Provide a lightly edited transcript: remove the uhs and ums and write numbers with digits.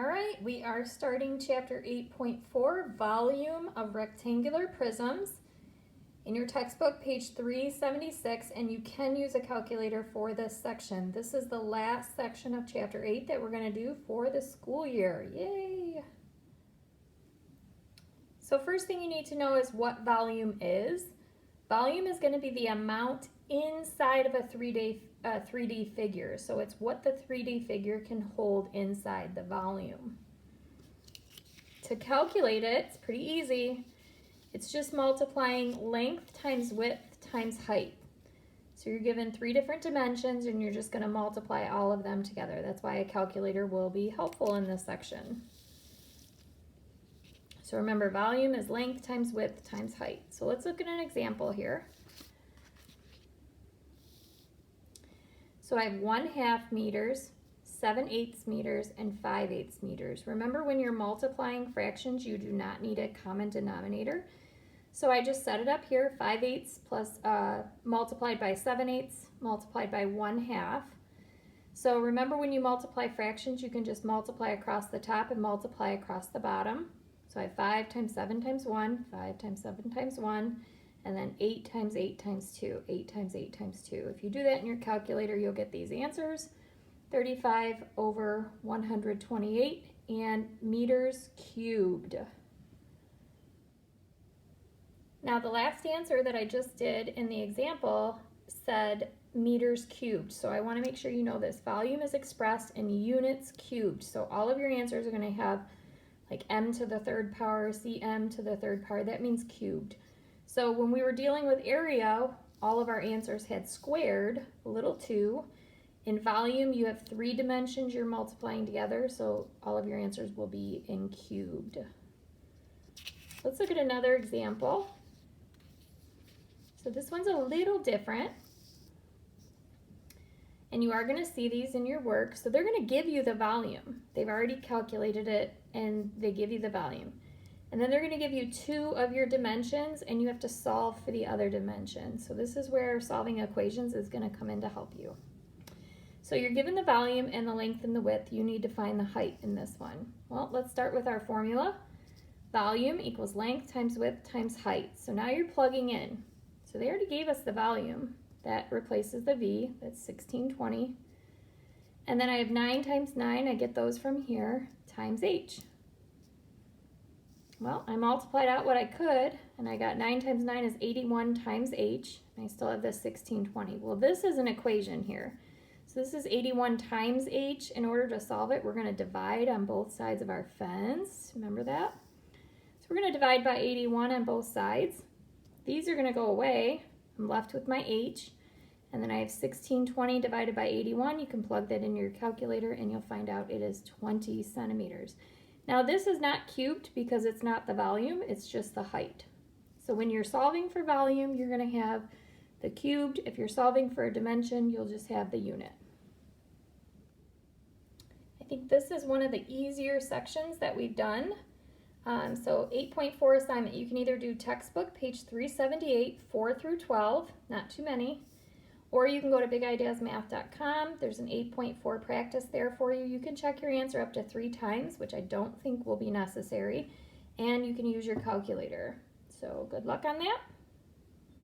All right, we are starting chapter 8.4, volume of rectangular prisms. In your textbook, page 376, and you can use a calculator for this section. This is the last section of chapter 8 that we're going to do for the school year. Yay! So first thing you need to know is what volume is. Volume is going to be the amount inside of a 3D figure. So it's what the 3D figure can hold inside the volume. To calculate it, it's pretty easy. It's just multiplying length times width times height. So you're given 3 different dimensions and you're just going to multiply all of them together. That's why a calculator will be helpful in this section. So remember, volume is length times width times height. So let's look at an example here. So I have 1/2 meters, 7/8 meters, and 5/8 meters. Remember, when you're multiplying fractions, you do not need a common denominator. So I just set it up here, 5/8 plus multiplied by 7/8 multiplied by 1/2. So remember, when you multiply fractions, you can just multiply across the top and multiply across the bottom. So I have 5 times 7 times 1, 5 times 7 times 1, and then 8 times 8 times 2, 8 times 8 times 2. If you do that in your calculator, you'll get these answers. 35 over 128 and meters cubed. Now the last answer that I just did in the example said meters cubed. So I want to make sure you know this. Volume is expressed in units cubed. So all of your answers are going to have like m to the 3rd power, cm to the 3rd power. That means cubed. So when we were dealing with area, all of our answers had squared, little 2. In volume, you have 3 dimensions you're multiplying together, so all of your answers will be in cubed. Let's look at another example. So this one's a little different. And you are going to see these in your work. So they're going to give you the volume. They've already calculated it, and they give you the volume. And then they're going to give you 2 of your dimensions, and you have to solve for the other dimension. So this is where solving equations is going to come in to help you. So you're given the volume and the length and the width. You need to find the height in this one. Well, let's start with our formula. Volume equals length times width times height. So now you're plugging in. So they already gave us the volume. That replaces the V, that's 1620. And then I have 9 times 9, I get those from here, times H. Well, I multiplied out what I could, and I got 9 times 9 is 81 times H, and I still have this 1620. Well, this is an equation here. So this is 81 times H. In order to solve it, we're going to divide on both sides of our fence. Remember that? So we're going to divide by 81 on both sides. These are going to go away. I'm left with my H, and then I have 1620 divided by 81. You can plug that in your calculator and you'll find out it is 20 centimeters. Now this is not cubed because it's not the volume, it's just the height. So when you're solving for volume, you're going to have the cubed. If you're solving for a dimension, you'll just have the unit. I think this is one of the easier sections that we've done. So 8.4 assignment, you can either do textbook, page 378, 4 through 12, not too many, or you can go to bigideasmath.com. There's an 8.4 practice there for you. You can check your answer up to 3 times, which I don't think will be necessary, and you can use your calculator. So good luck on that.